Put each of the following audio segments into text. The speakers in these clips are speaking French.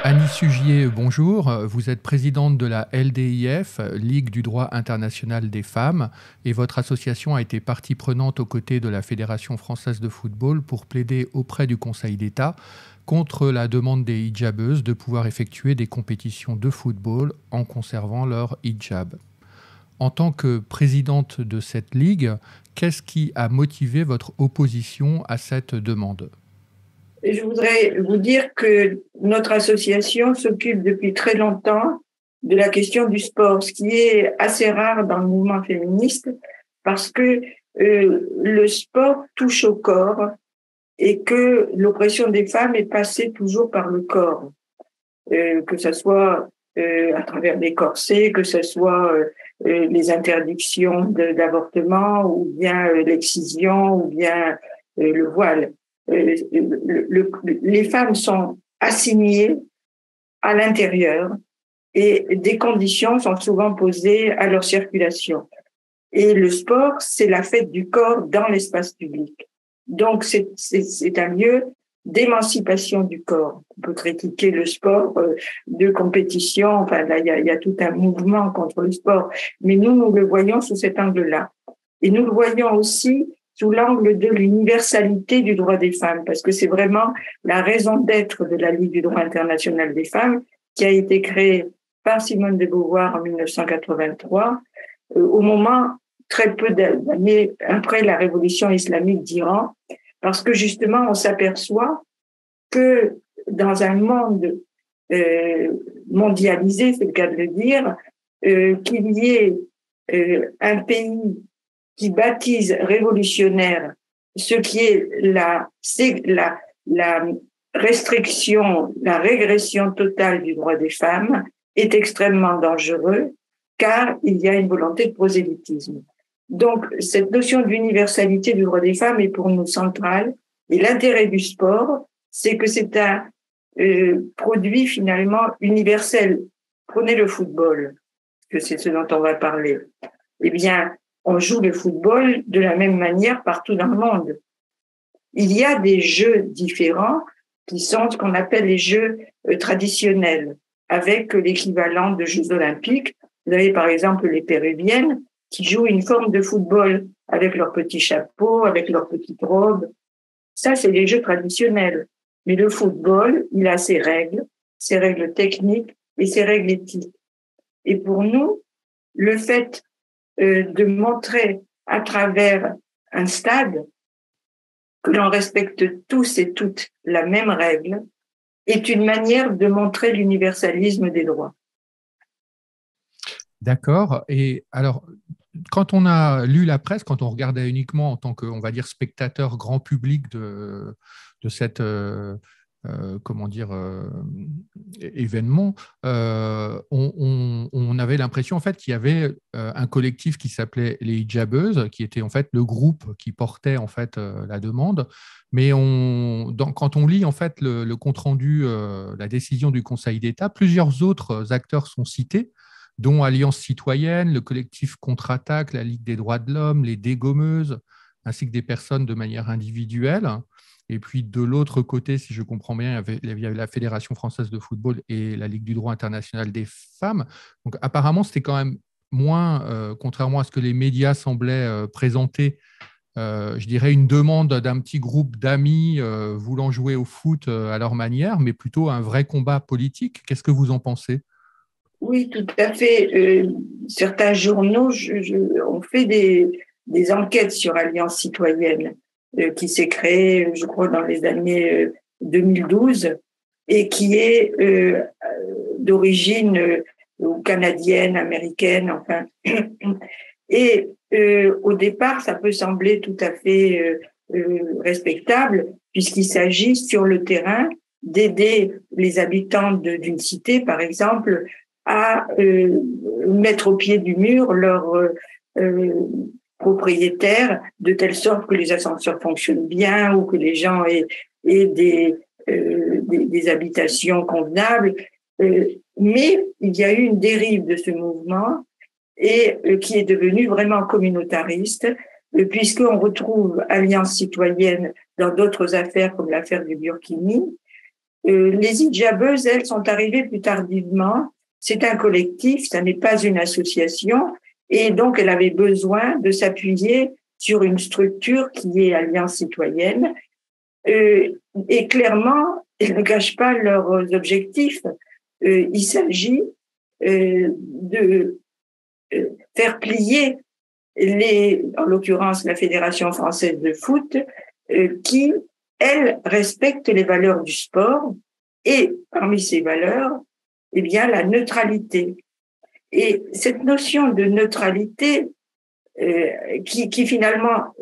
Annie Sugier, bonjour. Vous êtes présidente de la LDIF, Ligue du droit international des femmes, et votre association a été partie prenante aux côtés de la Fédération française de football pour plaider auprès du Conseil d'État contre la demande des hijabeuses de pouvoir effectuer des compétitions de football en conservant leur hijab. En tant que présidente de cette ligue, qu'est-ce qui a motivé votre opposition à cette demande ? Je voudrais vous dire que notre association s'occupe depuis très longtemps de la question du sport, ce qui est assez rare dans le mouvement féministe parce que le sport touche au corps et que l'oppression des femmes est passée toujours par le corps, que ce soit à travers des corsets, que ce soit les interdictions d'avortement ou bien l'excision ou bien le voile. Les femmes sont assignées à l'intérieur et des conditions sont souvent posées à leur circulation. Et le sport, c'est la fête du corps dans l'espace public. Donc, c'est un lieu d'émancipation du corps. On peut critiquer le sport de compétition, enfin là, il y a tout un mouvement contre le sport, mais nous le voyons sous cet angle-là. Et nous le voyons aussi sous l'angle de l'universalité du droit des femmes, parce que c'est vraiment la raison d'être de la Ligue du droit international des femmes, qui a été créée par Simone de Beauvoir en 1983, au moment très peu d'années après la révolution islamique d'Iran, parce que justement, on s'aperçoit que dans un monde mondialisé, c'est le cas de le dire, qu'il y ait un pays qui baptise révolutionnaire ce qui est la restriction, la régression totale du droit des femmes est extrêmement dangereux car il y a une volonté de prosélytisme. Donc, cette notion d'universalité du droit des femmes est pour nous centrale et l'intérêt du sport, c'est que c'est un produit finalement universel. Prenez le football, que c'est ce dont on va parler. Eh bien, on joue le football de la même manière partout dans le monde. Il y a des jeux différents qui sont ce qu'on appelle les jeux traditionnels, avec l'équivalent de Jeux olympiques. Vous avez par exemple les Péruviennes qui jouent une forme de football avec leurs petits chapeaux, avec leurs petites robes. Ça, c'est les jeux traditionnels. Mais le football, il a ses règles techniques et ses règles éthiques. Et pour nous, le fait de montrer à travers un stade que l'on respecte tous et toutes la même règle est une manière de montrer l'universalisme des droits. D'accord. Et alors, quand on a lu la presse, quand on regardait uniquement en tant que, on va dire, spectateur grand public de cette, comment dire, événement, on avait l'impression en fait qu'il y avait un collectif qui s'appelait les hijabeuses, qui était en fait le groupe qui portait en fait la demande. Mais quand on lit en fait le compte rendu, la décision du Conseil d'État, plusieurs autres acteurs sont cités, dont Alliance citoyenne, le collectif Contre-Attaque, la Ligue des droits de l'homme, les Dégommeuses, ainsi que des personnes de manière individuelle. Et puis de l'autre côté, si je comprends bien, il y avait la Fédération française de football et la Ligue du droit international des femmes. Donc apparemment, c'était quand même moins, contrairement à ce que les médias semblaient présenter, je dirais une demande d'un petit groupe d'amis voulant jouer au foot à leur manière, mais plutôt un vrai combat politique. Qu'est-ce que vous en pensez ? Oui, tout à fait. Certains journaux ont fait des enquêtes sur Alliance citoyenne qui s'est créée, je crois, dans les années 2012 et qui est d'origine canadienne, américaine, enfin. Et au départ, ça peut sembler tout à fait respectable puisqu'il s'agit sur le terrain d'aider les habitants d'une cité, par exemple, à mettre au pied du mur leurs propriétaires de telle sorte que les ascenseurs fonctionnent bien ou que les gens aient des habitations convenables. Mais il y a eu une dérive de ce mouvement et qui est devenu vraiment communautariste, puisqu'on retrouve Alliance citoyenne dans d'autres affaires comme l'affaire du Burkini, Les hijabeuses, elles, sont arrivées plus tardivement. C'est un collectif, ça n'est pas une association. Et donc, elle avait besoin de s'appuyer sur une structure qui est Alliance citoyenne. Et clairement, elles ne cachent pas leurs objectifs. Il s'agit de faire plier en l'occurrence la Fédération française de foot, qui, elle, respecte les valeurs du sport et parmi ces valeurs, eh bien, la neutralité. Et cette notion de neutralité qui finalement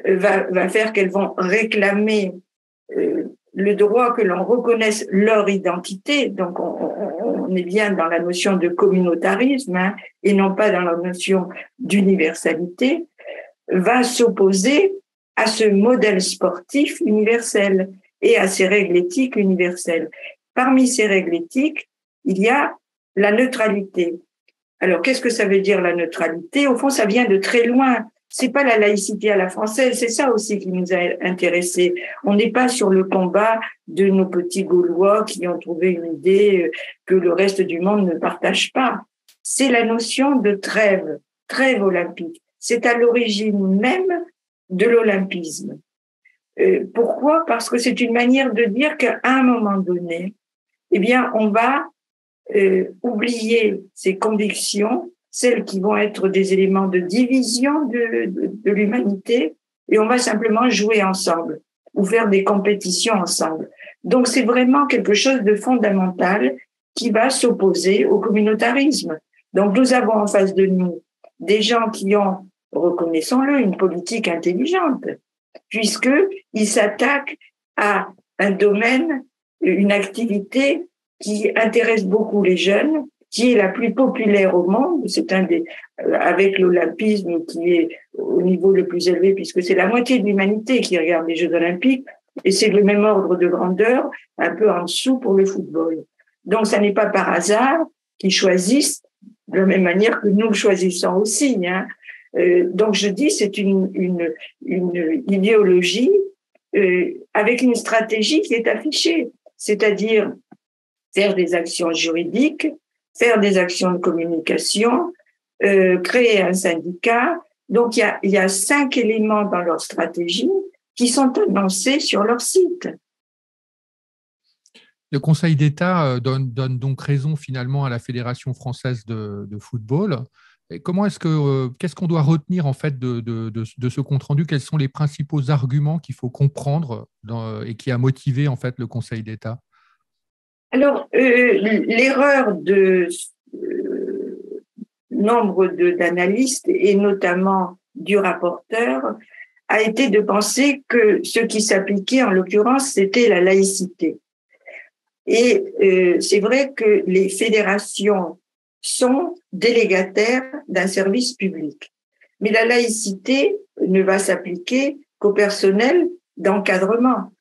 va faire qu'elles vont réclamer le droit que l'on reconnaisse leur identité. Donc, on est bien dans la notion de communautarisme et non pas dans la notion d'universalité, va s'opposer à ce modèle sportif universel et à ces règles éthiques universelles. Parmi ces règles éthiques, il y a la neutralité. Alors, qu'est-ce que ça veut dire la neutralité? Au fond, ça vient de très loin. C'est pas la laïcité à la française, c'est ça aussi qui nous a intéressés. On n'est pas sur le combat de nos petits Gaulois qui ont trouvé une idée que le reste du monde ne partage pas. C'est la notion de trêve, trêve olympique. C'est à l'origine même de l'olympisme. Pourquoi? Parce que c'est une manière de dire qu'à un moment donné, eh bien, on va oublier ses convictions, celles qui vont être des éléments de division de l'humanité, et on va simplement jouer ensemble ou faire des compétitions ensemble. Donc, c'est vraiment quelque chose de fondamental qui va s'opposer au communautarisme. Donc, nous avons en face de nous des gens qui ont, reconnaissons-le, une politique intelligente, puisqu'ils s'attaquent à un domaine, une activité qui intéresse beaucoup les jeunes, qui est la plus populaire au monde. C'est avec l'olympisme qui est au niveau le plus élevé, puisque c'est la moitié de l'humanité qui regarde les Jeux olympiques, et c'est le même ordre de grandeur, un peu en dessous pour le football. Donc, ça n'est pas par hasard qu'ils choisissent de la même manière que nous le choisissons aussi. Donc, je dis, c'est une idéologie avec une stratégie qui est affichée, c'est-à-dire faire des actions juridiques, faire des actions de communication, créer un syndicat. Donc, il y a 5 éléments dans leur stratégie qui sont annoncés sur leur site. Le Conseil d'État donne donc raison finalement à la Fédération française de football. Et qu'est-ce qu'on doit retenir en fait de ce compte-rendu? Quels sont les principaux arguments qu'il faut comprendre et qui a motivé en fait le Conseil d'État? Alors, l'erreur de nombre d'analystes et notamment du rapporteur a été de penser que ce qui s'appliquait en l'occurrence, c'était la laïcité. Et c'est vrai que les fédérations sont délégataires d'un service public. Mais la laïcité ne va s'appliquer qu'au personnel d'encadrement,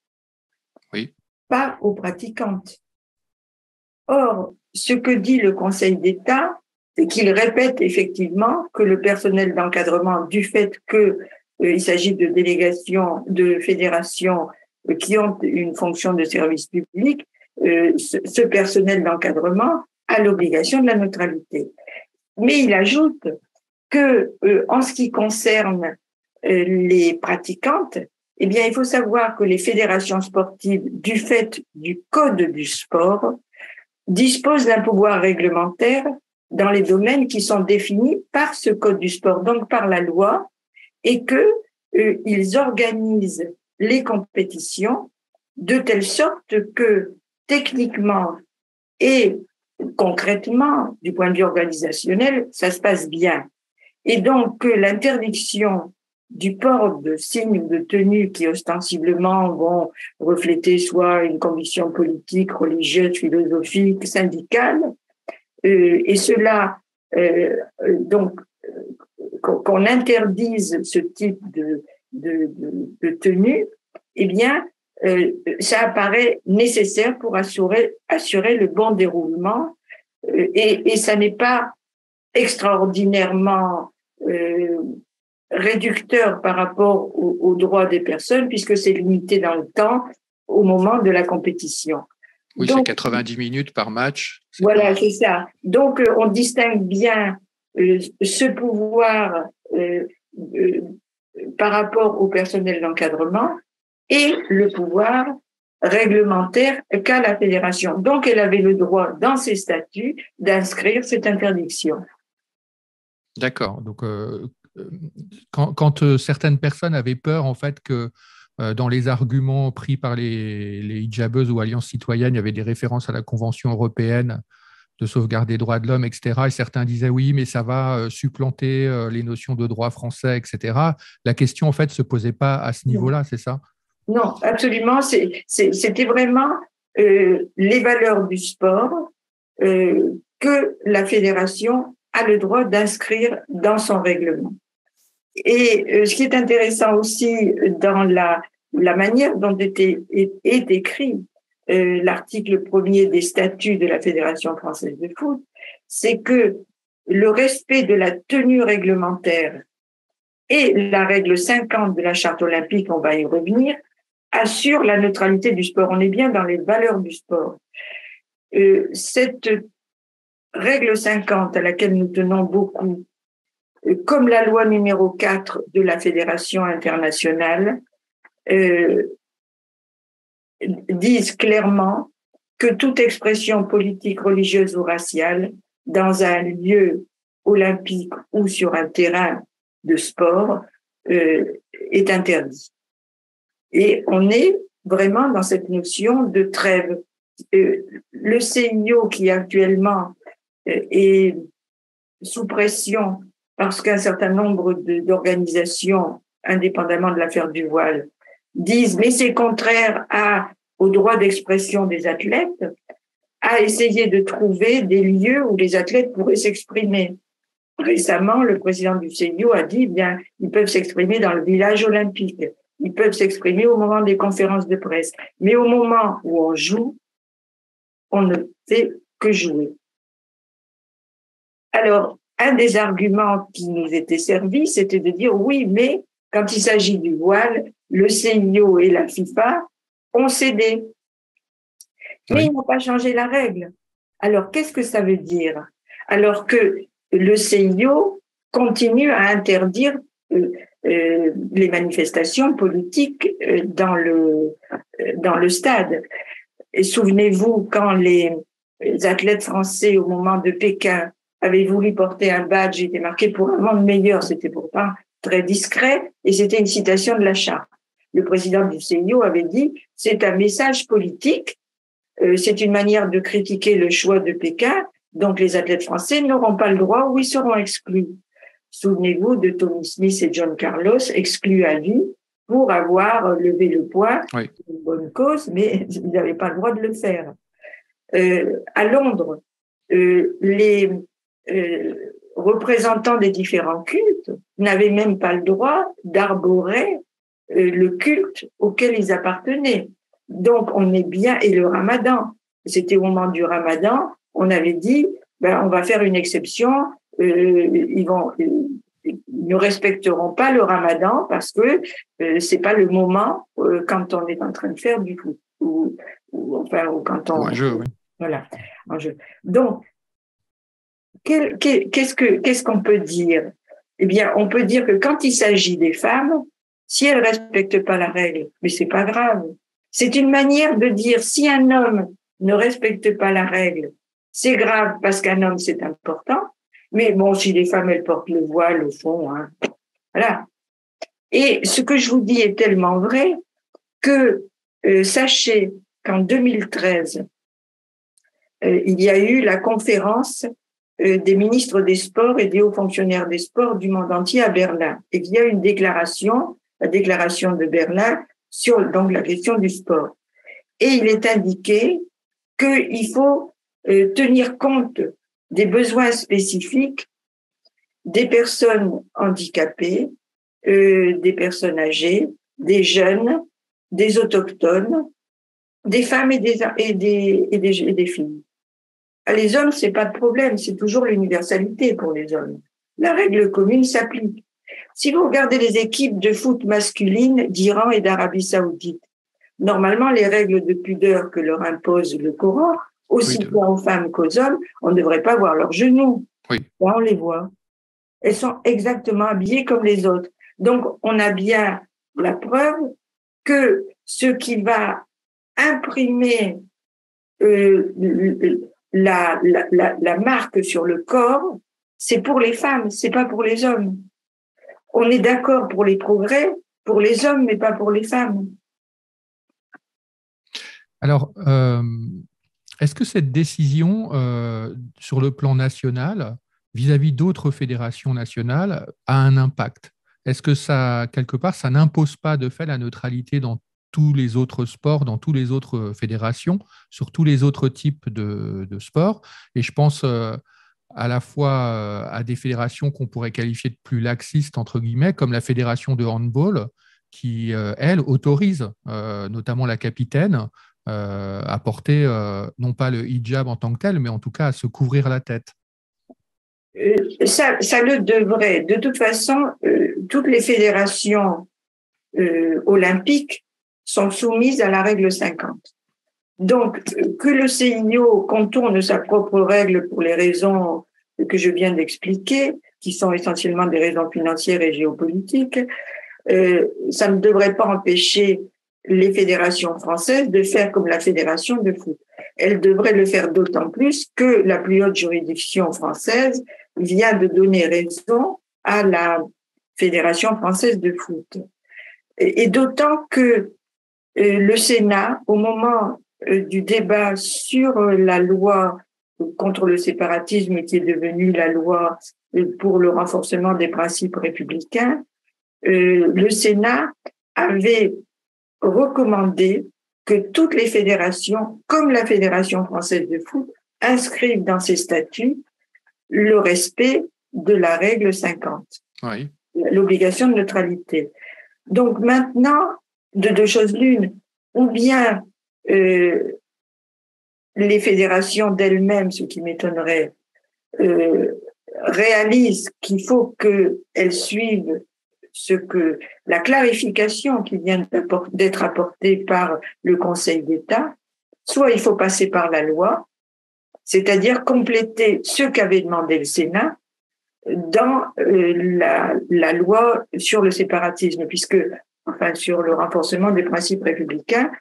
oui, pas aux pratiquantes. Or, ce que dit le Conseil d'État, c'est qu'il répète effectivement que le personnel d'encadrement, du fait qu'il s'agit de délégations, de fédérations qui ont une fonction de service public, ce personnel d'encadrement a l'obligation de la neutralité. Mais il ajoute que, en ce qui concerne les pratiquantes, eh bien, il faut savoir que les fédérations sportives, du fait du code du sport, disposent d'un pouvoir réglementaire dans les domaines qui sont définis par ce code du sport, donc par la loi, et que ils organisent les compétitions de telle sorte que techniquement et concrètement, du point de vue organisationnel, ça se passe bien. Et donc, l'interdiction du port de signes de tenue qui ostensiblement vont refléter soit une conviction politique, religieuse, philosophique, syndicale, et cela, donc, qu'on interdise ce type de tenue, eh bien, ça apparaît nécessaire pour assurer le bon déroulement, et ça n'est pas extraordinairement réducteur par rapport aux droits des personnes, puisque c'est limité dans le temps au moment de la compétition. Oui, c'est 90 minutes par match. Voilà, c'est ça. Donc, on distingue bien ce pouvoir par rapport au personnel d'encadrement et le pouvoir réglementaire qu'a la fédération. Donc, elle avait le droit, dans ses statuts, d'inscrire cette interdiction. D'accord. Donc, quand certaines personnes avaient peur, en fait, que dans les arguments pris par les hijabeuses ou alliances citoyennes, il y avait des références à la Convention européenne de sauvegarde des droits de l'homme, etc. Et certains disaient oui, mais ça va supplanter les notions de droit français, etc. La question, en fait, ne se posait pas à ce niveau-là, c'est ça? Non, absolument. C'était vraiment les valeurs du sport que la fédération a le droit d'inscrire dans son règlement. Et ce qui est intéressant aussi dans la manière dont est écrit l'article 1er des statuts de la Fédération française de foot, c'est que le respect de la tenue réglementaire et la règle 50 de la charte olympique, on va y revenir, assure la neutralité du sport. On est bien dans les valeurs du sport. Cette règle 50 à laquelle nous tenons beaucoup, comme la loi numéro 4 de la Fédération internationale, disent clairement que toute expression politique, religieuse ou raciale dans un lieu olympique ou sur un terrain de sport est interdit. Et on est vraiment dans cette notion de trêve. Le CIO qui actuellement est sous pression parce qu'un certain nombre d'organisations, indépendamment de l'affaire du voile, disent mais c'est contraire au droit d'expression des athlètes, a essayé de trouver des lieux où les athlètes pourraient s'exprimer. Récemment, le président du CIO a dit bien ils peuvent s'exprimer dans le village olympique, ils peuvent s'exprimer au moment des conférences de presse, mais au moment où on joue, on ne fait que jouer. Alors, un des arguments qui nous était servi, c'était de dire oui, mais quand il s'agit du voile, le CIO et la FIFA ont cédé. Mais ils n'ont pas changé la règle. Alors, qu'est-ce que ça veut dire? Alors que le CIO continue à interdire les manifestations politiques dans le stade. Et souvenez-vous, quand les athlètes français, au moment de Pékin, avaient voulu porter un badge, il était marqué pour un monde meilleur, c'était pourtant très discret, et c'était une citation de la charte. Le président du CIO avait dit, c'est un message politique, c'est une manière de critiquer le choix de Pékin, donc les athlètes français n'auront pas le droit ou ils seront exclus. Souvenez-vous de Tommy Smith et John Carlos, exclus à vie pour avoir levé le poids, oui. une bonne cause, mais ils n'avaient pas le droit de le faire. À Londres, les représentants des différents cultes n'avaient même pas le droit d'arborer le culte auquel ils appartenaient. Donc, on est bien, et le ramadan, c'était au moment du ramadan, on avait dit, on va faire une exception, ils ne respecteront pas le ramadan parce que c'est pas le moment quand on est en train de faire du foot ou quand on un jeu, oui. Voilà, un jeu. Donc qu'est-ce qu'on peut dire? Eh bien, on peut dire que quand il s'agit des femmes, si elles respectent pas la règle, mais c'est pas grave. C'est une manière de dire si un homme ne respecte pas la règle, c'est grave parce qu'un homme c'est important. Mais bon, si les femmes elles portent le voile au fond, hein, voilà. Et ce que je vous dis est tellement vrai que sachez qu'en 2013, il y a eu la conférence des ministres des sports et des hauts fonctionnaires des sports du monde entier à Berlin. Et qu'il y a une déclaration, la déclaration de Berlin sur donc la question du sport. Et il est indiqué qu'il faut tenir compte des besoins spécifiques des personnes handicapées, des personnes âgées, des jeunes, des autochtones, des femmes et des filles. Les hommes, c'est pas de problème, c'est toujours l'universalité pour les hommes. La règle commune s'applique. Si vous regardez les équipes de foot masculines d'Iran et d'Arabie Saoudite, Normalement, les règles de pudeur que leur impose le Coran, aussi bien aux femmes qu'aux hommes, on ne devrait pas voir leurs genoux. Oui. Là, on les voit. Elles sont exactement habillées comme les autres. Donc, on a bien la preuve que ce qui va imprimer la marque sur le corps, c'est pour les femmes, c'est pas pour les hommes. On est d'accord pour les progrès, pour les hommes, mais pas pour les femmes. Alors, est-ce que cette décision, sur le plan national, vis-à-vis d'autres fédérations nationales, a un impact? Est-ce que ça, quelque part, ça n'impose pas de fait la neutralité dans tous les autres sports, dans toutes les autres fédérations, sur tous les autres types de sports? Et je pense à la fois à des fédérations qu'on pourrait qualifier de plus laxistes, entre guillemets, comme la fédération de handball, qui, elle, autorise notamment la capitaine à porter non pas le hijab en tant que tel, mais en tout cas à se couvrir la tête. Ça le devrait. De toute façon, toutes les fédérations olympiques sont soumises à la règle 50. Donc, que le CIO contourne sa propre règle pour les raisons que je viens d'expliquer, qui sont essentiellement des raisons financières et géopolitiques, ça ne devrait pas empêcher les fédérations françaises de faire comme la fédération de foot. Elles devraient le faire d'autant plus que la plus haute juridiction française vient de donner raison à la fédération française de foot. Et d'autant que le Sénat, au moment du débat sur la loi contre le séparatisme qui est devenue la loi pour le renforcement des principes républicains, le Sénat avait recommandé que toutes les fédérations, comme la Fédération française de foot, inscrivent dans ses statuts le respect de la règle 50, oui. L'obligation de neutralité. Donc maintenant, de deux choses l'une, ou bien les fédérations d'elles-mêmes, ce qui m'étonnerait, réalisent qu'il faut qu'elles suivent la clarification qui vient d'être apportée par le Conseil d'État, soit il faut passer par la loi, c'est-à-dire compléter ce qu'avait demandé le Sénat dans la loi sur le séparatisme, sur le renforcement des principes républicains,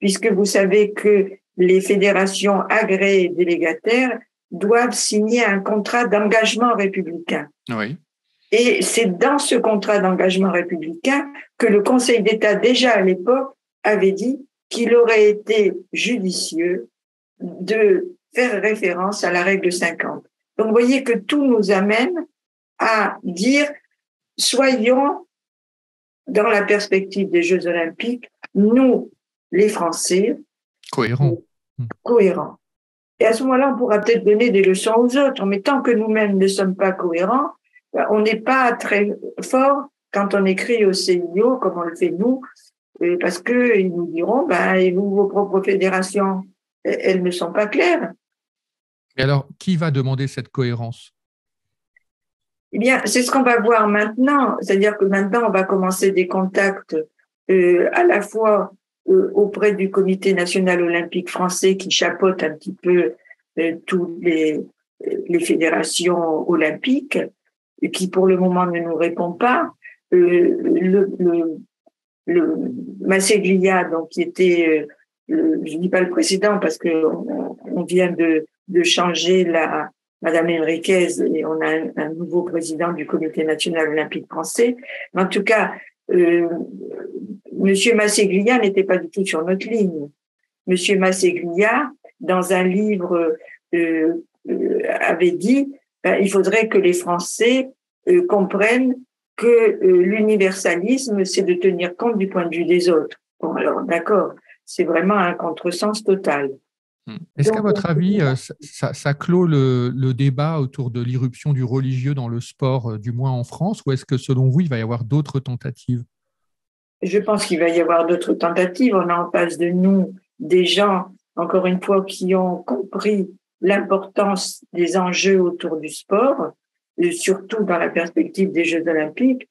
puisque vous savez que les fédérations agréées et délégataires doivent signer un contrat d'engagement républicain. Oui. Et c'est dans ce contrat d'engagement républicain que le Conseil d'État, déjà à l'époque, avait dit qu'il aurait été judicieux de faire référence à la règle 50. Donc, vous voyez que tout nous amène à dire, soyons, dans la perspective des Jeux Olympiques, nous, les Français, cohérents. Et à ce moment-là, on pourra peut-être donner des leçons aux autres, mais tant que nous-mêmes ne sommes pas cohérents, on n'est pas très fort quand on écrit au CIO, comme on le fait nous, parce qu'ils nous diront, et vous, vos propres fédérations, elles ne sont pas claires. Et alors, qui va demander cette cohérence? Eh bien, c'est ce qu'on va voir maintenant. C'est-à-dire que maintenant, on va commencer des contacts à la fois auprès du Comité national olympique français qui chapeaute un petit peu toutes les fédérations olympiques, qui pour le moment ne nous répond pas. Le Masseglia, donc qui était, je dis pas le précédent parce que on vient de changer Madame Enriquez et on a un nouveau président du Comité national olympique français. Mais en tout cas, Monsieur Masseglia n'était pas du tout sur notre ligne. Monsieur Masseglia, dans un livre, avait dit il faudrait que les Français comprennent que l'universalisme, c'est de tenir compte du point de vue des autres. Bon, alors, d'accord, c'est vraiment un contresens total. Est-ce qu'à votre avis, ça clôt le débat autour de l'irruption du religieux dans le sport, du moins en France, ou est-ce que, selon vous, il va y avoir d'autres tentatives? Je pense qu'il va y avoir d'autres tentatives. On a en face de nous des gens, encore une fois, qui ont compris l'importance des enjeux autour du sport, surtout dans la perspective des Jeux olympiques.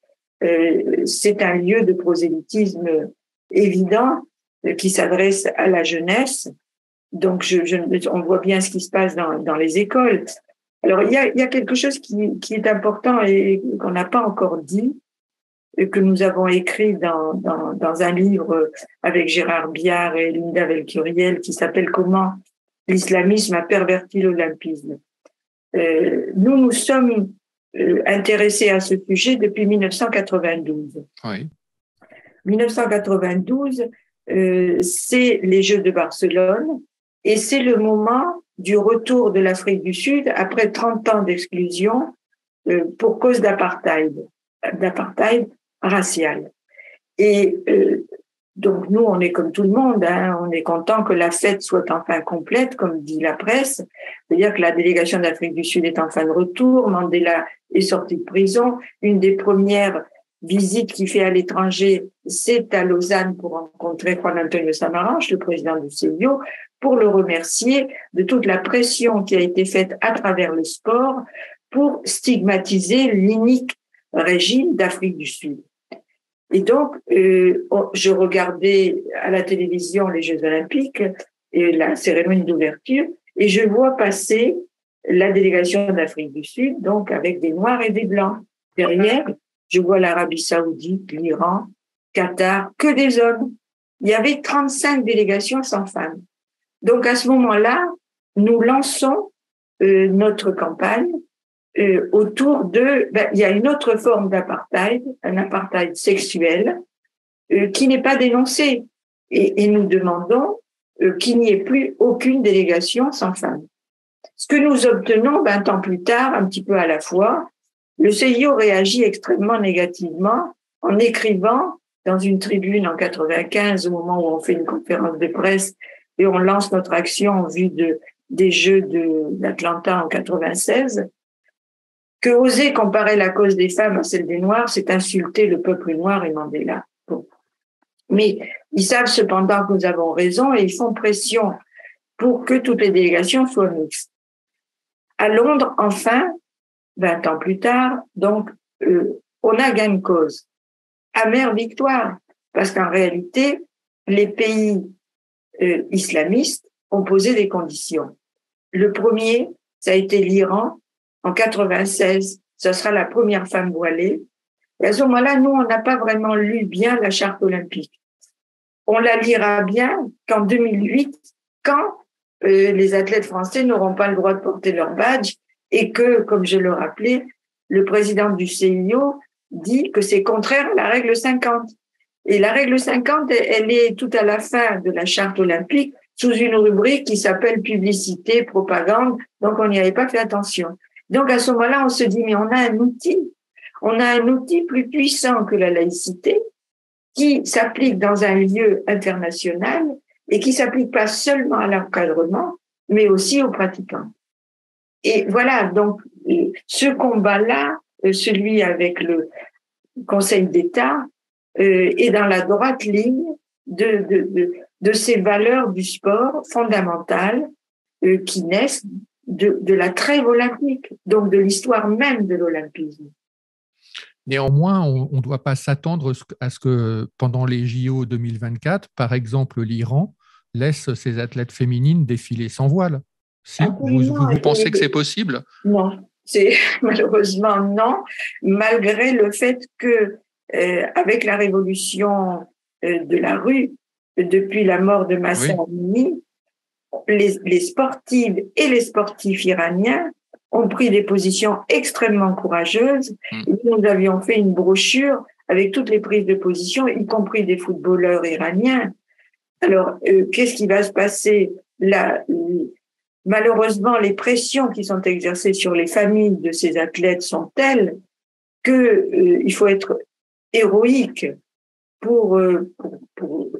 C'est un lieu de prosélytisme évident. qui s'adresse à la jeunesse. Donc, on voit bien ce qui se passe dans les écoles. Alors, il y a quelque chose qui est important et qu'on n'a pas encore dit, que nous avons écrit dans un livre avec Gérard Biard et Linda Velcuriel qui s'appelle « Comment l'islamisme a perverti l'olympisme ». Nous sommes intéressés à ce sujet depuis 1992. Oui. 1992, c'est les Jeux de Barcelone et c'est le moment du retour de l'Afrique du Sud après 30 ans d'exclusion pour cause d'apartheid racial. Et donc nous, on est comme tout le monde, hein, on est content que la fête soit enfin complète, comme dit la presse, c'est-à-dire que la délégation d'Afrique du Sud est enfin de retour, Mandela est sorti de prison, une des premières visites qu'il fait à l'étranger, c'est à Lausanne pour rencontrer Juan Antonio Samaranch, le président du CIO, pour le remercier de toute la pression qui a été faite à travers le sport pour stigmatiser l'unique régime d'Afrique du Sud. Et donc, je regardais à la télévision les Jeux Olympiques et la cérémonie d'ouverture, et je vois passer la délégation d'Afrique du Sud, donc avec des Noirs et des Blancs. Derrière, je vois l'Arabie Saoudite, l'Iran, Qatar, que des hommes. Il y avait 35 délégations sans femmes. Donc, à ce moment-là, nous lançons notre campagne autour de... il y a une autre forme d'apartheid, un apartheid sexuel, qui n'est pas dénoncé. Et nous demandons qu'il n'y ait plus aucune délégation sans femmes. Ce que nous obtenons 20 ans plus tard, un petit peu à la fois, le CIO réagit extrêmement négativement en écrivant dans une tribune en 95, au moment où on fait une conférence de presse et on lance notre action en vue des Jeux d'Atlanta en 96, que oser comparer la cause des femmes à celle des Noirs, c'est insulter le peuple noir et Mandela. Bon. Mais ils savent cependant que nous avons raison et ils font pression pour que toutes les délégations soient mixtes. À Londres, enfin, 20 ans plus tard, donc, on a gain de cause. Amère victoire, parce qu'en réalité, les pays islamistes ont posé des conditions. Le premier, ça a été l'Iran. En 96, ce sera la première femme voilée. Et à ce moment-là, nous, on n'a pas vraiment lu bien la charte olympique. On la lira bien qu'en 2008, quand les athlètes français n'auront pas le droit de porter leur badge et que, comme je le rappelais, le président du CIO dit que c'est contraire à la règle 50. Et la règle 50, elle est tout à la fin de la charte olympique sous une rubrique qui s'appelle publicité, propagande, donc on n'y avait pas fait attention. Donc à ce moment-là, on se dit, mais on a un outil plus puissant que la laïcité qui s'applique dans un lieu international et qui s'applique pas seulement à l'encadrement, mais aussi aux pratiquants. Et voilà, donc ce combat-là, celui avec le Conseil d'État, est dans la droite ligne de ces valeurs du sport fondamentales qui naissent de la trêve olympique, donc de l'histoire même de l'olympisme. Néanmoins, on ne doit pas s'attendre à ce que pendant les JO 2024, par exemple, l'Iran laisse ses athlètes féminines défiler sans voile. Si vous pensez que c'est possible? Non, c'est malheureusement non, malgré le fait que avec la révolution de la rue, depuis la mort de Mahsa Amini, les sportives et les sportifs iraniens ont pris des positions extrêmement courageuses. Et nous avions fait une brochure avec toutes les prises de position, y compris des footballeurs iraniens. Alors, qu'est-ce qui va se passer là? Malheureusement, les pressions qui sont exercées sur les familles de ces athlètes sont telles que il faut être héroïque pour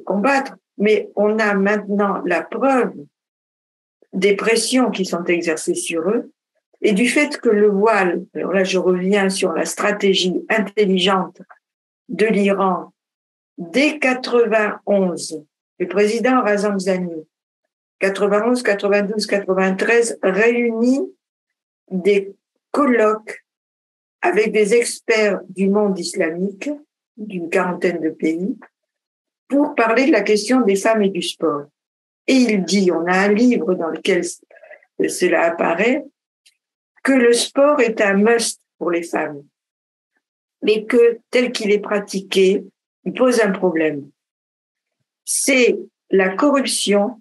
combattre. Mais on a maintenant la preuve des pressions qui sont exercées sur eux et du fait que le voile, alors là je reviens sur la stratégie intelligente de l'Iran, dès 91, le président Razamzani, 91, 92, 93, réunit des colloques avec des experts du monde islamique, d'une quarantaine de pays, pour parler de la question des femmes et du sport. Et il dit, on a un livre dans lequel cela apparaît, que le sport est un must pour les femmes, mais que tel qu'il est pratiqué, il pose un problème. C'est la corruption,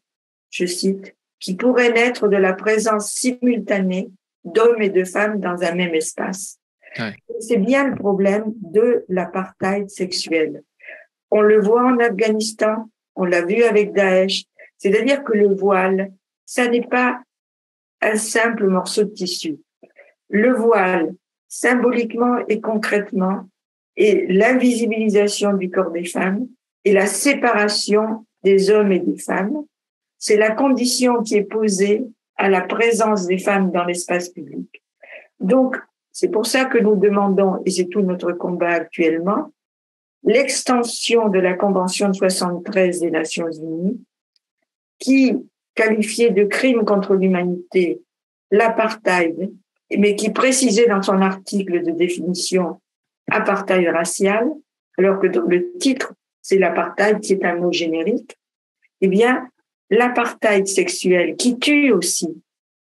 je cite, qui pourrait naître de la présence simultanée d'hommes et de femmes dans un même espace. Ouais. C'est bien le problème de l'apartheid sexuel. On le voit en Afghanistan, on l'a vu avec Daesh, c'est-à-dire que le voile, ça n'est pas un simple morceau de tissu. Le voile, symboliquement et concrètement, est l'invisibilisation du corps des femmes et la séparation des hommes et des femmes. C'est la condition qui est posée à la présence des femmes dans l'espace public. Donc, c'est pour ça que nous demandons, et c'est tout notre combat actuellement, l'extension de la Convention de 73 des Nations Unies, qui qualifiait de crime contre l'humanité l'apartheid, mais qui précisait dans son article de définition apartheid racial, alors que dans le titre, c'est l'apartheid qui est un mot générique. Eh bien, l'apartheid sexuel qui tue aussi,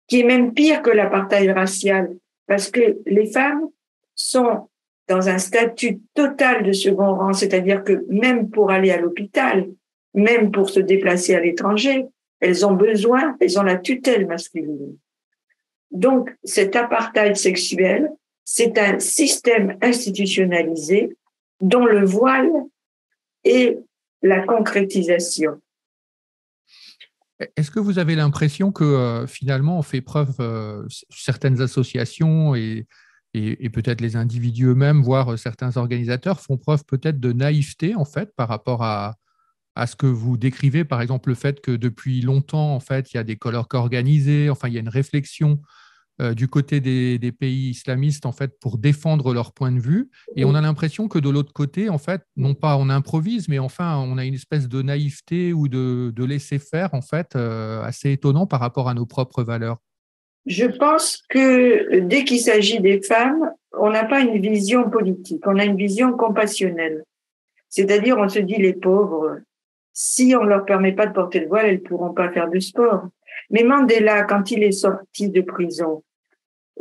qui est même pire que l'apartheid racial, parce que les femmes sont dans un statut total de second rang, c'est-à-dire que même pour aller à l'hôpital, même pour se déplacer à l'étranger, elles ont la tutelle masculine. Donc, cet apartheid sexuel, c'est un système institutionnalisé dont le voile est la concrétisation. Est-ce que vous avez l'impression que finalement on fait preuve, certaines associations et peut-être les individus eux-mêmes, voire certains organisateurs, font preuve peut-être de naïveté en fait par rapport à ce que vous décrivez, par exemple le fait que depuis longtemps en fait il y a des colloques organisés, enfin il y a une réflexion du côté des pays islamistes en fait pour défendre leur point de vue, et on a l'impression que de l'autre côté en fait non pas on improvise, mais enfin on a une espèce de naïveté ou de laisser faire en fait assez étonnant par rapport à nos propres valeurs. Je pense que dès qu'il s'agit des femmes, on n'a pas une vision politique, on a une vision compassionnelle. C'est-à-dire on se dit les pauvres, si on leur permet pas de porter le voile, elles pourront pas faire de sport. Mais Mandela, quand il est sorti de prison,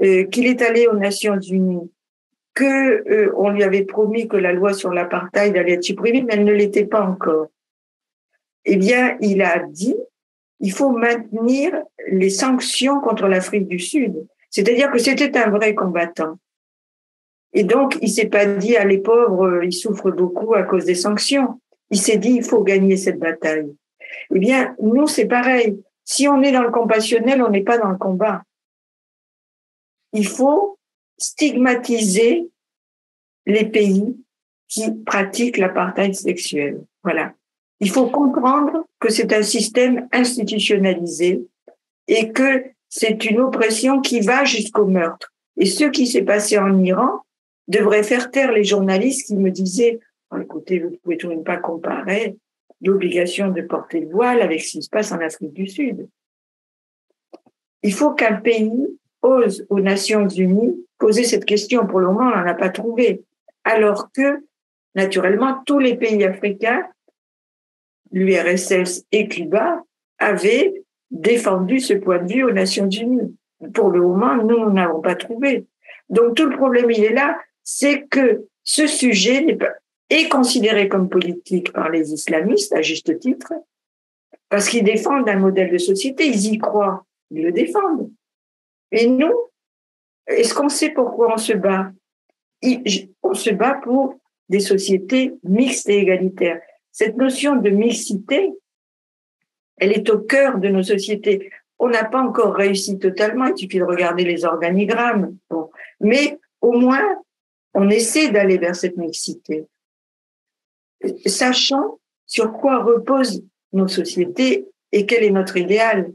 qu'il est allé aux Nations Unies, que on lui avait promis que la loi sur l'apartheid allait être supprimée, mais elle ne l'était pas encore. Eh bien, il a dit, il faut maintenir les sanctions contre l'Afrique du Sud. C'est-à-dire que c'était un vrai combattant. Et donc, il s'est pas dit, ah, les pauvres, ils souffrent beaucoup à cause des sanctions. Il s'est dit, il faut gagner cette bataille. Eh bien, nous, c'est pareil. Si on est dans le compassionnel, on n'est pas dans le combat. Il faut stigmatiser les pays qui pratiquent l'apartheid sexuel. Voilà. Il faut comprendre que c'est un système institutionnalisé et que c'est une oppression qui va jusqu'au meurtre. Et ce qui s'est passé en Iran devrait faire taire les journalistes qui me disaient oh, « Écoutez, vous ne pouvez tout de même pas comparer l'obligation de porter le voile avec ce qui se passe en Afrique du Sud. » Il faut qu'un pays ose aux Nations Unies poser cette question. Pour le moment, on n'en a pas trouvé. Alors que, naturellement, tous les pays africains, l'URSS et Cuba, avaient défendu ce point de vue aux Nations Unies. Pour le moment, nous n'avons pas trouvé. Donc, tout le problème, il est là, c'est que ce sujet est considéré comme politique par les islamistes, à juste titre, parce qu'ils défendent un modèle de société, ils y croient, ils le défendent. Et nous, est-ce qu'on sait pourquoi on se bat? On se bat pour des sociétés mixtes et égalitaires. Cette notion de mixité, elle est au cœur de nos sociétés. On n'a pas encore réussi totalement, il suffit de regarder les organigrammes. Bon. Mais au moins, on essaie d'aller vers cette mixité, sachant sur quoi reposent nos sociétés et quel est notre idéal.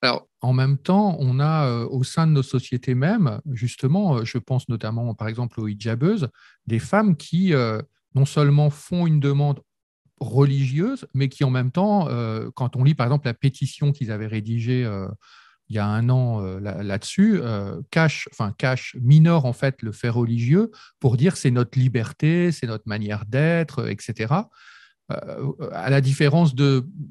Alors, en même temps, on a au sein de nos sociétés même, justement, je pense notamment par exemple aux hijabeuses, des femmes qui non seulement font une demande religieuse, mais qui en même temps, quand on lit par exemple la pétition qu'ils avaient rédigée il y a un an là-dessus, minore en fait le fait religieux pour dire c'est notre liberté, c'est notre manière d'être, etc. à la différence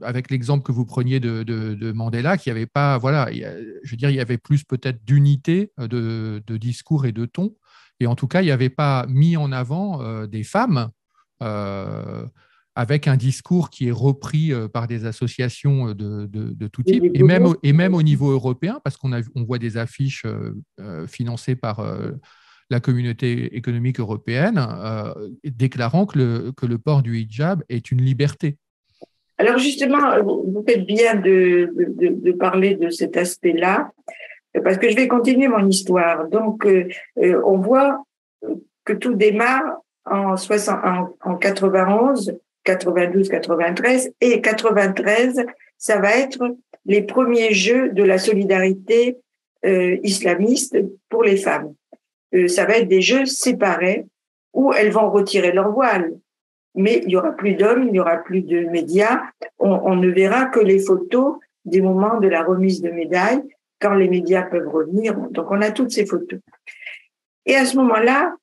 avec l'exemple que vous preniez de Mandela, qui avait pas, voilà, je veux dire, il y avait plus peut-être d'unité de discours et de ton. Et en tout cas, il n'y avait pas mis en avant des femmes avec un discours qui est repris par des associations de tout type, et même au niveau européen, parce on voit des affiches financées par la communauté économique européenne, déclarant que le port du hijab est une liberté. Alors justement, vous faites bien de parler de cet aspect-là, parce que je vais continuer mon histoire. Donc, on voit que tout démarre en 91, 92, 93, et 93, ça va être les premiers jeux de la solidarité islamiste pour les femmes. Ça va être des jeux séparés où elles vont retirer leur voile. Mais il n'y aura plus d'hommes, il n'y aura plus de médias. On ne verra que les photos des moments de la remise de médailles quand les médias peuvent revenir. Donc, on a toutes ces photos. Et à ce moment-là,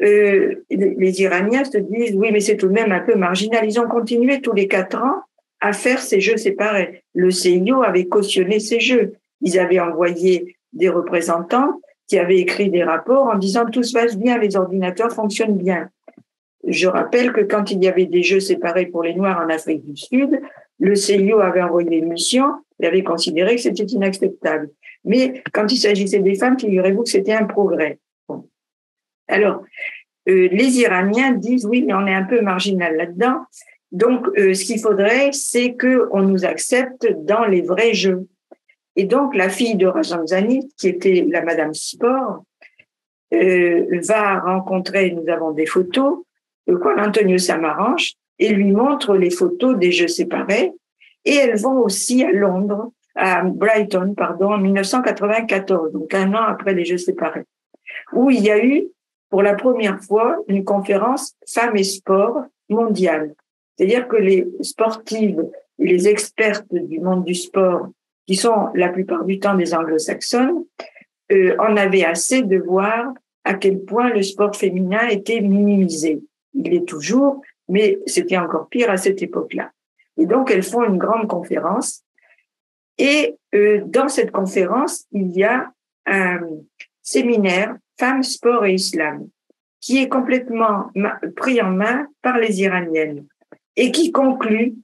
les Iraniens se disent, oui, mais c'est tout de même un peu marginal. Ils ont continué tous les 4 ans à faire ces jeux séparés. Le CIO avait cautionné ces jeux. Ils avaient envoyé des représentants qui avaient écrit des rapports en disant tout se passe bien, les ordinateurs fonctionnent bien. Je rappelle que quand il y avait des jeux séparés pour les Noirs en Afrique du Sud, le CIO avait envoyé une mission et avait considéré que c'était inacceptable. Mais quand il s'agissait des femmes, figurez-vous que c'était un progrès. Bon. Alors, les Iraniens disent oui, mais on est un peu marginal là-dedans. Donc, ce qu'il faudrait, c'est qu'on nous accepte dans les vrais jeux. Et donc, la fille de Rajamzani, qui était la Madame Sport, va rencontrer, nous avons des photos, Juan Antonio Samaranch, et lui montre les photos des jeux séparés. Et elles vont aussi à Londres, à Brighton, pardon, en 1994, donc 1 an après les jeux séparés, où il y a eu, pour la première fois, une conférence Femmes et Sport mondiale. C'est-à-dire que les sportives et les expertes du monde du sport, qui sont la plupart du temps des anglo-saxonnes, en avaient assez de voir à quel point le sport féminin était minimisé. Il l'est toujours, mais c'était encore pire à cette époque-là. Et donc, elles font une grande conférence. Et dans cette conférence, il y a un séminaire Femmes, Sport et Islam, qui est complètement pris en main par les Iraniennes et qui conclut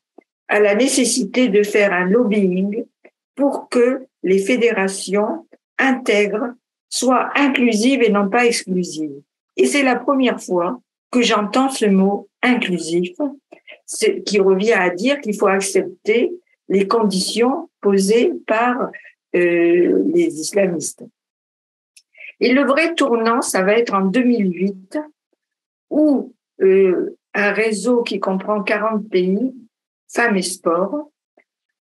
à la nécessité de faire un lobbying pour que les fédérations intègrent, soient inclusives et non pas exclusives. Et c'est la première fois que j'entends ce mot inclusif, qui revient à dire qu'il faut accepter les conditions posées par les islamistes. Et le vrai tournant, ça va être en 2008, où un réseau qui comprend 40 pays, Femmes et Sport,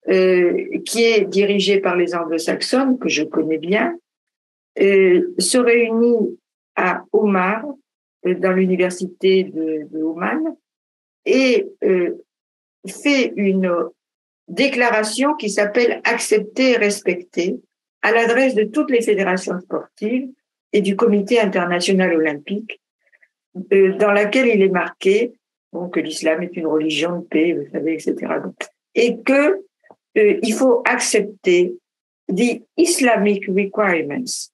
qui est dirigé par les anglo-saxonnes, que je connais bien, se réunit à Omar, dans l'université de Oman, et fait une déclaration qui s'appelle « Accepter et respecter » à l'adresse de toutes les fédérations sportives et du Comité international olympique, dans laquelle il est marqué que l'islam est une religion de paix, vous savez, etc. Et que il faut accepter the Islamic requirements.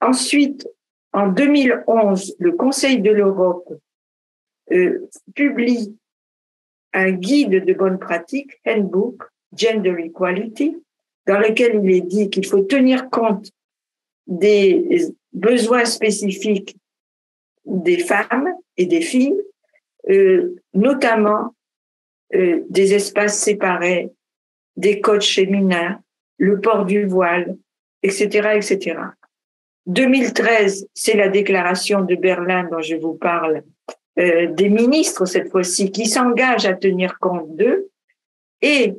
Ensuite, en 2011, le Conseil de l'Europe publie un guide de bonne pratique, Handbook, Gender Equality, dans lequel il est dit qu'il faut tenir compte des besoins spécifiques des femmes et des filles, notamment des espaces séparés, des coachs féminins, le port du voile, etc., etc. 2013, c'est la déclaration de Berlin dont je vous parle, des ministres cette fois-ci qui s'engagent à tenir compte d'eux. Et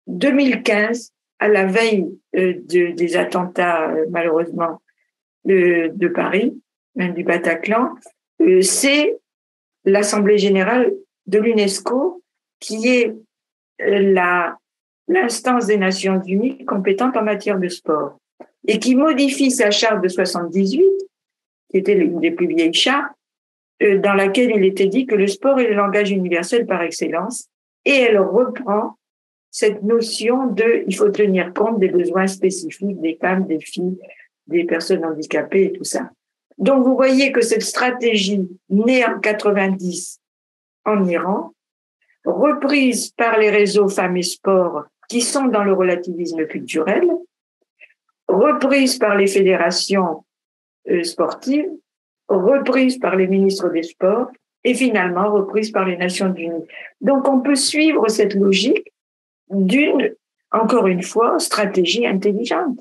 2015, à la veille des attentats, malheureusement, de Paris, même du Bataclan, c'est l'Assemblée générale de l'UNESCO qui est l'instance des Nations unies compétente en matière de sport et qui modifie sa charte de 78, qui était l'une des plus vieilles chartes, dans laquelle il était dit que le sport est le langage universel par excellence, et elle reprend cette notion de il faut tenir compte des besoins spécifiques des femmes, des filles, des personnes handicapées et tout ça. Donc vous voyez que cette stratégie née en 90 en Iran, reprise par les réseaux Femmes et Sport qui sont dans le relativisme culturel, reprise par les fédérations sportives, reprise par les ministres des Sports et finalement reprise par les Nations Unies. Donc on peut suivre cette logique d'une, encore une fois, stratégie intelligente.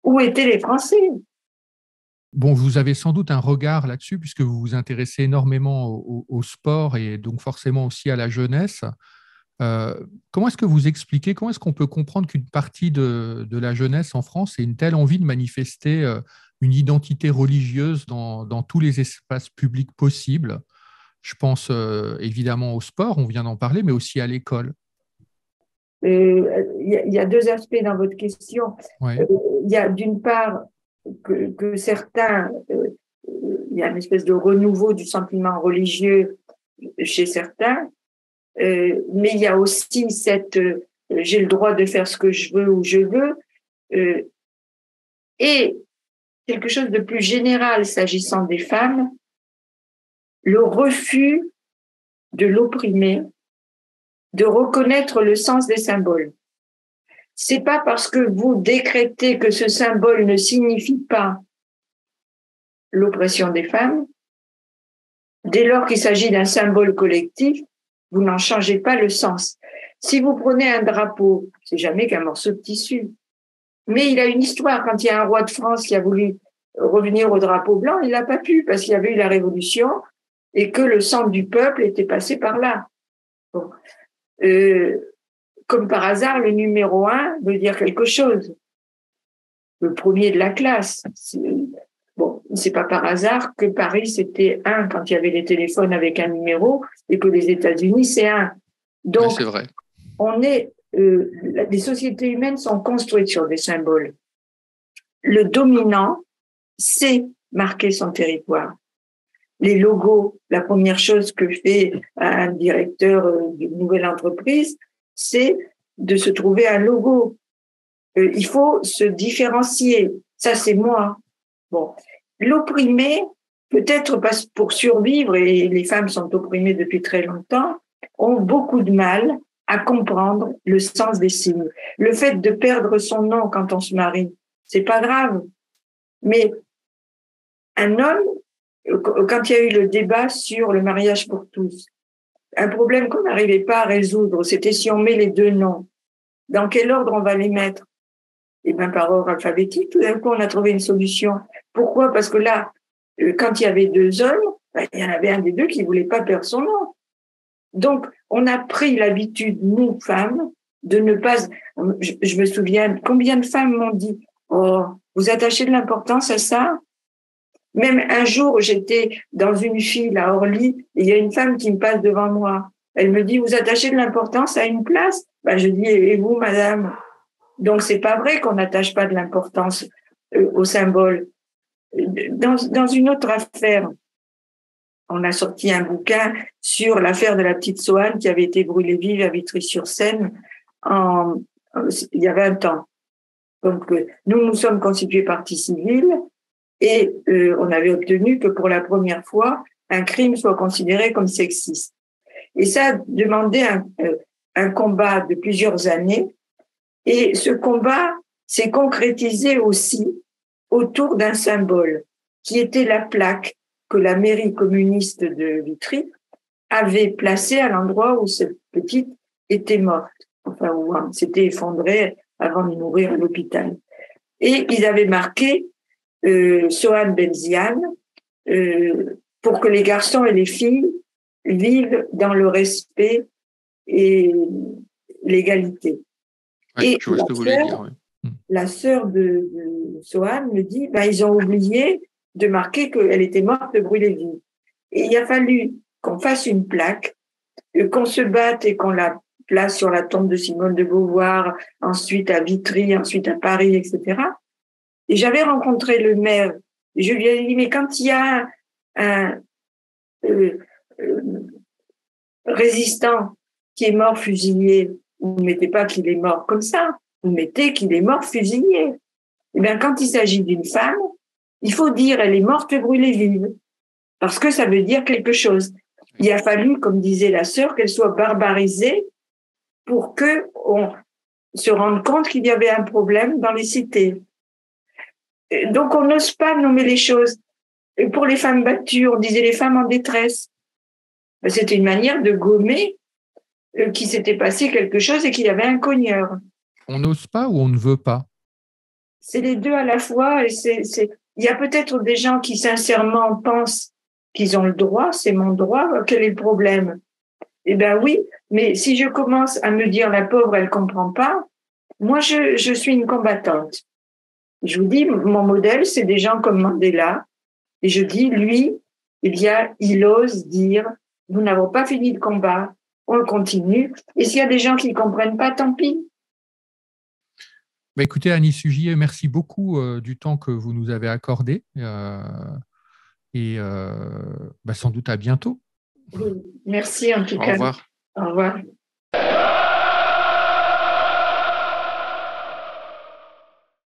Où étaient les Français? Bon, vous avez sans doute un regard là-dessus puisque vous vous intéressez énormément au sport et donc forcément aussi à la jeunesse. Comment est-ce que vous expliquez, comment est-ce qu'on peut comprendre qu'une partie de la jeunesse en France ait une telle envie de manifester une identité religieuse dans tous les espaces publics possibles? Je pense évidemment au sport, on vient d'en parler, mais aussi à l'école. Il y a deux aspects dans votre question. Ouais. Il y a d'une part que certains, il y a une espèce de renouveau du sentiment religieux chez certains, mais il y a aussi cette j'ai le droit de faire ce que je veux où je veux, et quelque chose de plus général s'agissant des femmes, le refus de l'opprimé, de reconnaître le sens des symboles. C'est pas parce que vous décrétez que ce symbole ne signifie pas l'oppression des femmes, dès lors qu'il s'agit d'un symbole collectif, vous n'en changez pas le sens. Si vous prenez un drapeau, c'est jamais qu'un morceau de tissu, mais il a une histoire. Quand il y a un roi de France qui a voulu revenir au drapeau blanc, il n'a pas pu parce qu'il y avait eu la Révolution et que le sang du peuple était passé par là. Bon. Comme par hasard, le numéro 1 veut dire quelque chose. Le premier de la classe. Bon, c'est pas par hasard que Paris, c'était 1 quand il y avait les téléphones avec un numéro et que les États-Unis, c'est 1. Donc, oui, c'est vrai. Les sociétés humaines sont construites sur des symboles. Le dominant sait marquer son territoire. Les logos, la première chose que fait un directeur d'une nouvelle entreprise, c'est de se trouver un logo. Il faut se différencier. Ça, c'est moi. Bon. L'opprimé, peut-être pour survivre, et les femmes sont opprimées depuis très longtemps, ont beaucoup de mal à comprendre le sens des signes. Le fait de perdre son nom quand on se marie, c'est pas grave. Mais un homme, quand il y a eu le débat sur le mariage pour tous, un problème qu'on n'arrivait pas à résoudre, c'était si on met les deux noms, dans quel ordre on va les mettre? Eh bien, par ordre alphabétique. Tout d'un coup, on a trouvé une solution. Pourquoi? Parce que là, quand il y avait 2 hommes, il y en avait un des deux qui voulait pas perdre son nom. Donc, on a pris l'habitude, nous, femmes, de ne pas... Je me souviens, combien de femmes m'ont dit « Oh, vous attachez de l'importance à ça ?» Même un jour, j'étais dans une file à Orly, et il y a une femme qui me passe devant moi. Elle me dit « Vous attachez de l'importance à une place ?» Ben, je dis « Et vous, madame ?» Donc, c'est pas vrai qu'on n'attache pas de l'importance au symbole. Dans une autre affaire, on a sorti un bouquin sur l'affaire de la petite Soham qui avait été brûlée vive à Vitry-sur-Seine il y a 20 ans. Donc, nous sommes constitués partie civile et on avait obtenu que pour la première fois, un crime soit considéré comme sexiste. Et ça a demandé un combat de plusieurs années. Et ce combat s'est concrétisé aussi autour d'un symbole qui était la plaque que la mairie communiste de Vitry avait placée à l'endroit où cette petite était morte, enfin où s'était effondrée avant de mourir à l'hôpital. Et ils avaient marqué Soham Benziane pour que les garçons et les filles vivent dans le respect et l'égalité. Ouais, et je vois ce que vous voulez dire. Oui. La sœur de Soham me dit ils ont oublié de marquer qu'elle était morte brûlée vive. Et il a fallu qu'on fasse une plaque, qu'on se batte et qu'on la place sur la tombe de Simone de Beauvoir, ensuite à Vitry, ensuite à Paris, etc. Et j'avais rencontré le maire. Et je lui ai dit, mais quand il y a euh, euh, résistant qui est mort fusillé, vous ne mettez pas qu'il est mort comme ça, vous mettez qu'il est mort fusillé. Eh bien, quand il s'agit d'une femme, il faut dire elle est morte brûlée vive, parce que ça veut dire quelque chose. Il a fallu, comme disait la sœur, qu'elle soit barbarisée pour que on se rende compte qu'il y avait un problème dans les cités. Donc, on n'ose pas nommer les choses. Et pour les femmes battues, on disait les femmes en détresse. C'était une manière de gommer qu'il s'était passé quelque chose et qu'il y avait un cogneur. On n'ose pas ou on ne veut pas? C'est les deux à la fois. Et il y a peut-être des gens qui sincèrement pensent qu'ils ont le droit, c'est mon droit, quel est le problème? Eh bien oui, mais si je commence à me dire la pauvre, elle comprend pas, moi je suis une combattante. Je vous dis, mon modèle, c'est des gens comme Mandela. Et je dis, lui, eh bien, il ose dire, nous n'avons pas fini le combat, on le continue. Et s'il y a des gens qui ne comprennent pas, tant pis. Bah, écoutez, Annie Sugier, merci beaucoup du temps que vous nous avez accordé. Et bah, sans doute à bientôt. Merci en tout cas. Au revoir. Au revoir.